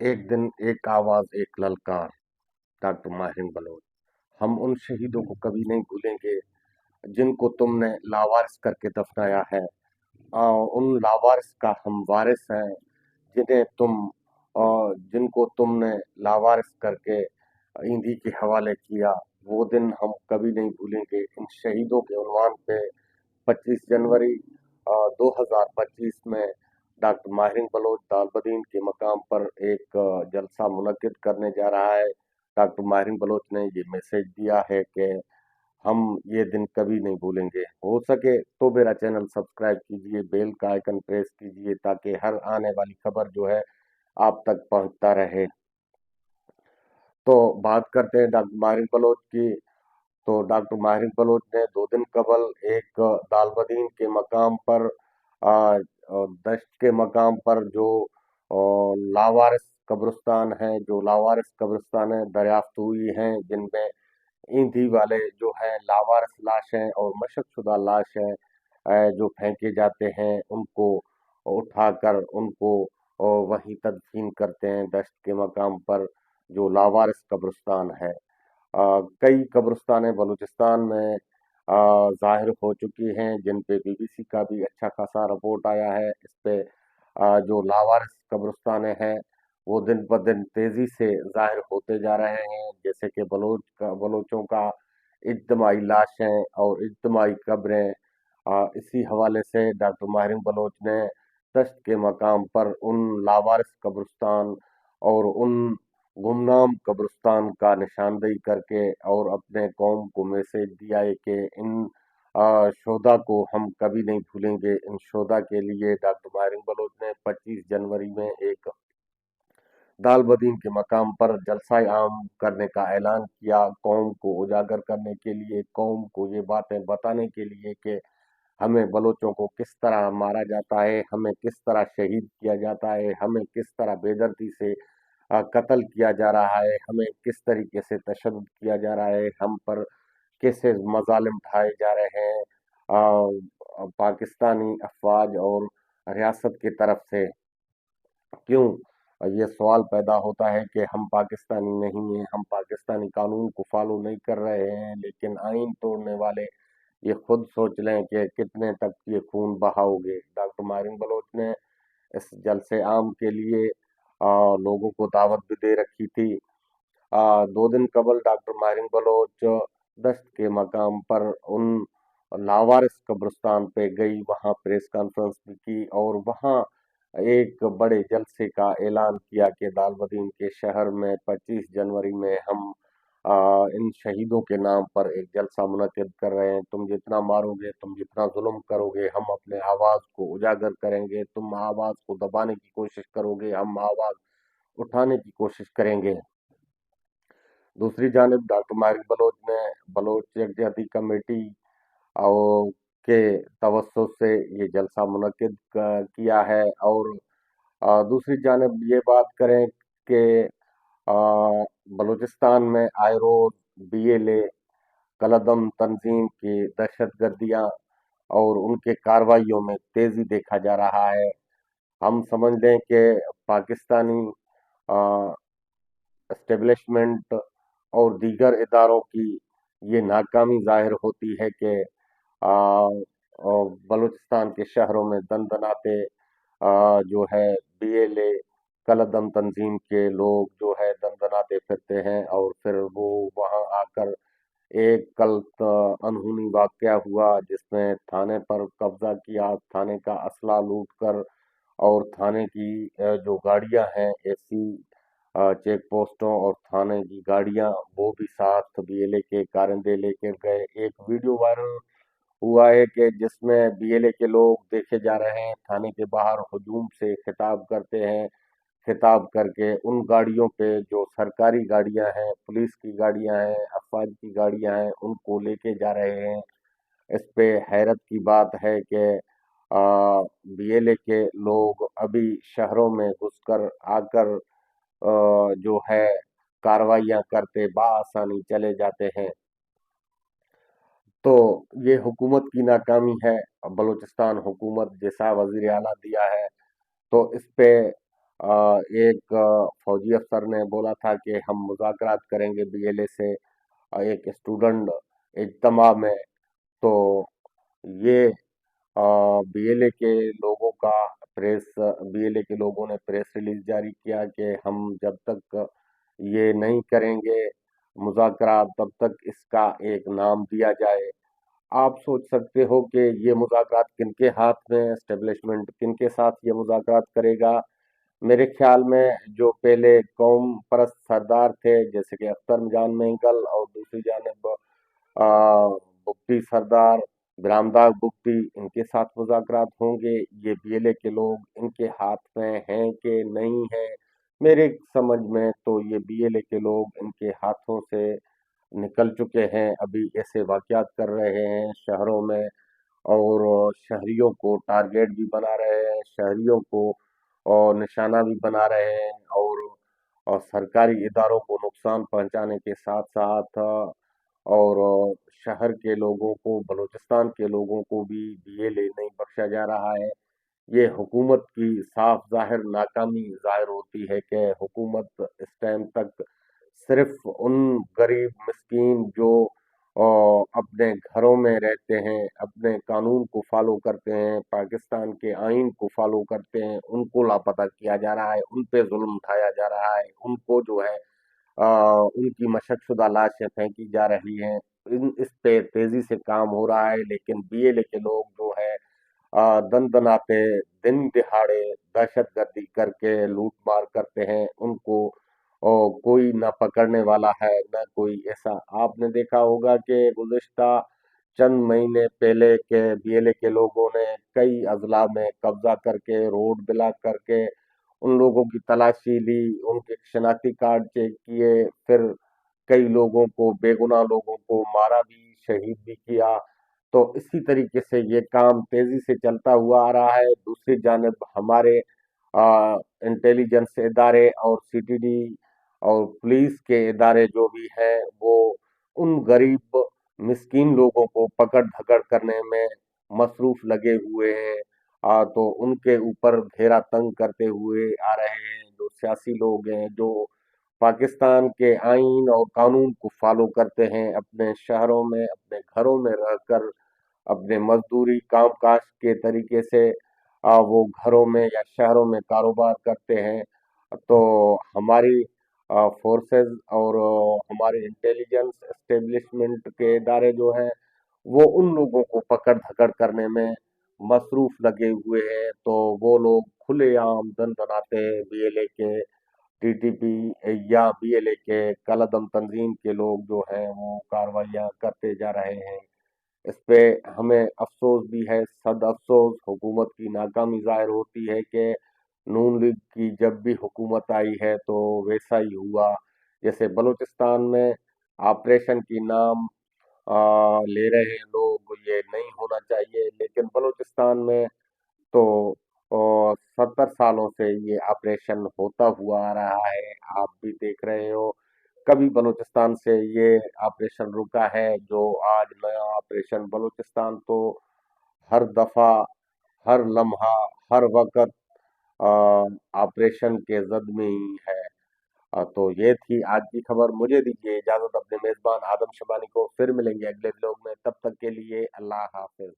एक दिन एक आवाज एक ललकार। डॉक्टर माहिर बलोच। हम उन शहीदों को कभी नहीं भूलेंगे जिनको तुमने लावारिस करके दफनाया है। उन लावारिस का हम वारिस हैं जिन्हें तुम जिनको तुमने लावारिस करके ईंधी के हवाले किया। वो दिन हम कभी नहीं भूलेंगे। इन शहीदों के उन्वान पे 25 जनवरी 2025 में डॉक्टर माहिर बलोच दालबदीन के मकाम पर एक जलसा मुनक्किद करने जा रहा है। डॉक्टर माहिर बलोच ने ये मैसेज दिया है कि हम ये दिन कभी नहीं भूलेंगे। हो सके तो मेरा चैनल सब्सक्राइब कीजिए, बेल का आइकन प्रेस कीजिए ताकि हर आने वाली खबर जो है आप तक पहुंचता रहे। तो बात करते हैं डॉक्टर माहिर बलोच की। तो डॉक्टर माहिर बलोच ने 2 दिन कबल एक दालबदीन के मकाम पर दश्त के मकाम पर जो लावारिस कब्रिस्तान है, जो लावारिस कब्रिस्तान है दरियाफ्त हुई हैं, जिनमें ईंधी वाले जो है लावारिस लाश हैं और मशकशुदा लाश हैं जो फेंके जाते हैं, उनको उठाकर उनको वहीं तदफीन करते हैं दश्त के मकाम पर जो लावारिस कब्रिस्तान है। कई कब्रिस्तानें बलूचिस्तान में ज़ाहिर हो चुकी हैं जिन पे बीबीसी का भी अच्छा खासा रिपोर्ट आया है। इस पे जो लावारिस कब्रिस्तानें हैं वो दिन ब दिन तेजी से ज़ाहिर होते जा रहे हैं, जैसे कि बलोचों का इज्तिमाई लाशें और इज्तिमाई कब्रें। इसी हवाले से डॉक्टर माहिर बलोच ने दश्त के मकाम पर उन लावारिस कब्रिस्तान और उन गुमनाम कब्रिस्तान का निशानदेही करके और अपने कौम को मैसेज दिया है कि इन शोधा को हम कभी नहीं भूलेंगे। इन शोधा के लिए डॉक्टर माहिर बलोच ने 25 जनवरी में एक दालबदीन के मकाम पर जलसा आम करने का ऐलान किया, कौम को उजागर करने के लिए, कौम को ये बातें बताने के लिए कि हमें बलोचों को किस तरह मारा जाता है, हमें किस तरह शहीद किया जाता है, हमें किस तरह बेदर्दी से कत्ल किया जा रहा है, हमें किस तरीके से तशद्दुद किया जा रहा है, हम पर कैसे मजालिम ढाए जा रहे हैं पाकिस्तानी अफवाज और रियासत की तरफ से। क्यों ये सवाल पैदा होता है कि हम पाकिस्तानी नहीं हैं, हम पाकिस्तानी कानून को फॉलो नहीं कर रहे हैं, लेकिन आइन तोड़ने वाले ये खुद सोच लें कि कितने तक ये खून बहाओगे। डॉक्टर मारिन बलोच ने इस जलसे आम के लिए लोगों को दावत भी दे रखी थी। 2 दिन कबल डॉक्टर मारिन बलोच दश्त के मकाम पर उन लावारिस कब्रिस्तान पे गई, वहां प्रेस कॉन्फ्रेंस भी की और वहां एक बड़े जलसे का ऐलान किया कि दालबदीन के शहर में 25 जनवरी में हम इन शहीदों के नाम पर एक जलसा मुनक्किद कर रहे हैं। तुम जितना मारोगे, तुम जितना जुल्म करोगे, हम अपने आवाज को उजागर करेंगे। तुम आवाज को दबाने की कोशिश करोगे, हम आवाज उठाने की कोशिश करेंगे। दूसरी जानिब डॉक्टर मारिक बलोच ने बलोच यकजहती कमेटी और के तवज्जुह से ये जलसा मुनक्किद किया है। और दूसरी जानिब ये बात करें कि बलूचिस्तान में आए रोज बीएलए कलदम तंजीम की दहशतगर्दियां और उनके कार्रवाइयों में तेजी देखा जा रहा है। हम समझ लें कि पाकिस्तानी एस्टेब्लिशमेंट और दीगर इदारों की ये नाकामी जाहिर होती है कि बलूचिस्तान के शहरों में दनदनाते जो है बीएलए कलदम तंजीम के लोग जो है दनदनाते फिरते हैं और फिर वो वहां आकर एक कल अनहोनी वाकया हुआ जिसमें थाने पर कब्जा किया, थाने का असला लूट कर और थाने की जो गाड़ियां हैं ऐसी चेक पोस्टों और थाने की गाड़ियां वो भी साथ बीएलए के कारिंदे लेकर गए। एक वीडियो वायरल हुआ है कि जिसमें बीएलए के लोग देखे जा रहे हैं थाने के बाहर हुजूम से खिताब करते हैं, खिताब करके उन गाड़ियों पे जो सरकारी गाड़ियां हैं, पुलिस की गाड़ियां हैं, अफवाज की गाड़ियां हैं, उनको लेके जा रहे हैं। इस पे हैरत की बात है कि बीएलए के लोग अभी शहरों में घुसकर आकर जो है कार्रवाइयां करते बाआसानी चले जाते हैं। तो ये हुकूमत की नाकामी है। बलूचिस्तान हुकूमत जैसा वजीर आला दिया है तो इस पे ایک فوجی افسر نے بولا تھا کہ ہم مذاکرات کریں گے بی ایل اے سے ایک اسٹوڈنٹ اجتماع میں. تو یہ بی ایل اے کے لوگوں کا بی ایل اے کے لوگوں نے پریس ریلیز جاری کیا کہ ہم جب تک یہ نہیں کریں گے مذاکرات تب تک اس کا ایک نام دیا جائے. آپ سوچ سکتے ہو کہ یہ مذاکرات کن کے ہاتھ میں، اسٹیبلشمنٹ کن کے ساتھ یہ مذاکرات کرے گا. میرے خیال میں جو پہلے قوم پرست سردار تھے جیسے کہ اختر جان مینگل اور دوسری جانب بگٹی سردار برامداغ بگٹی، ان کے ساتھ مذاکرات ہوں گے. یہ بی ایل اے کے لوگ ان کے ہاتھ میں ہیں کہ نہیں ہیں؟ میرے سمجھ میں تو یہ بی ایل اے کے لوگ ان کے ہاتھوں سے نکل چکے ہیں. ابھی ایسے واقعات کر رہے ہیں شہروں میں اور شہریوں کو ٹارگیٹ بھی بنا رہے ہیں، شہریوں کو اور نشانہ بھی بنا رہے ہیں اور سرکاری اداروں کو نقصان پہنچانے کے ساتھ ساتھ اور شہر کے لوگوں کو، بلوچستان کے لوگوں کو بھی دیے لے نہیں بخشا جا رہا ہے. یہ حکومت کی صاف ظاہر ناکامی ظاہر ہوتی ہے کہ حکومت اس ٹائم تک صرف ان غریب مسکین جو اپنے گھروں میں رہتے ہیں، اپنے قانون کو فالو کرتے ہیں، پاکستان کے آئین کو فالو کرتے ہیں، ان کو لاپتہ کیا جا رہا ہے، ان پہ ظلم اٹھایا جا رہا ہے، ان کو جو ہے ان کی مشق شدہ لاشیں پھینکی جا رہی ہیں. اس پہ تیزی سے کام ہو رہا ہے، لیکن بی ایل اے کے لوگ جو ہے دن دناتے دن دہاڑے دہشت گردی کر کے لوٹ مار کرتے ہیں. ان کو کوئی نہ پکڑنے والا ہے نہ کوئی ایسا. آپ نے دیکھا ہوگا کہ گزشتہ چند مہینے پہلے کے بی ایل اے کے لوگوں نے کئی اضلاع میں قبضہ کر کے روڈ بلاک کر کے ان لوگوں کی تلاشی لی، ان کے شناختی کارڈ چیک کیے، پھر کئی لوگوں کو، بے گناہ لوگوں کو مارا بھی، شہید بھی کیا. تو اسی طریقے سے یہ کام تیزی سے چلتا ہوا آ رہا ہے. دوسری جانب ہمارے انٹیلیجنس ادارے اور سی ٹی ڈی اور پولیس کے ادارے جو بھی ہیں وہ ان غریب مسکین لوگوں کو پکڑ دھکڑ کرنے میں مصروف لگے ہوئے ہیں. تو ان کے اوپر گھیرا تنگ کرتے ہوئے آ رہے ہیں. جو سیاسی لوگ ہیں جو پاکستان کے آئین اور قانون کو فالو کرتے ہیں، اپنے شہروں میں اپنے گھروں میں رہ کر اپنے مزدوری کام کاج کے طریقے سے وہ گھروں میں یا شہروں میں کاروبار کرتے ہیں. تو ہماری فورسز اور ہمارے انٹیلیجنس اسٹیبلشمنٹ کے ادارے جو ہیں وہ ان لوگوں کو پکڑ دھکڑ کرنے میں مصروف لگے ہوئے ہیں. تو وہ لوگ کھلے عام دن بناتے ہیں بی ایل اے کے ٹی ٹی پی یا بی ایل اے کے کالعدم تنظیم کے لوگ جو ہیں وہ کاروائیاں کرتے جا رہے ہیں. اس پہ ہمیں افسوس بھی ہے، صد افسوس. حکومت کی ناکامی ظاہر ہوتی ہے کہ نون لیگ کی جب بھی حکومت آئی ہے تو ویسا ہی ہوا. جیسے بلوچستان میں آپریشن کی نام لے رہے ہیں لوگ، یہ نہیں ہونا چاہیے، لیکن بلوچستان میں تو 70 سالوں سے یہ آپریشن ہوتا ہوا آ رہا ہے. آپ بھی دیکھ رہے ہو کبھی بلوچستان سے یہ آپریشن رکا ہے جو آج نیا آپریشن بلوچستان تو ہر دفعہ، ہر لمحہ، ہر وقت آپریشن کے زد میں ہی ہے. تو یہ تھی آج کی خبر. مجھے دیجیے اجازت، اپنے میزبان آدم شبانی کو پھر ملیں گے اگلے ولاگ میں. تب تک کے لیے اللہ حافظ.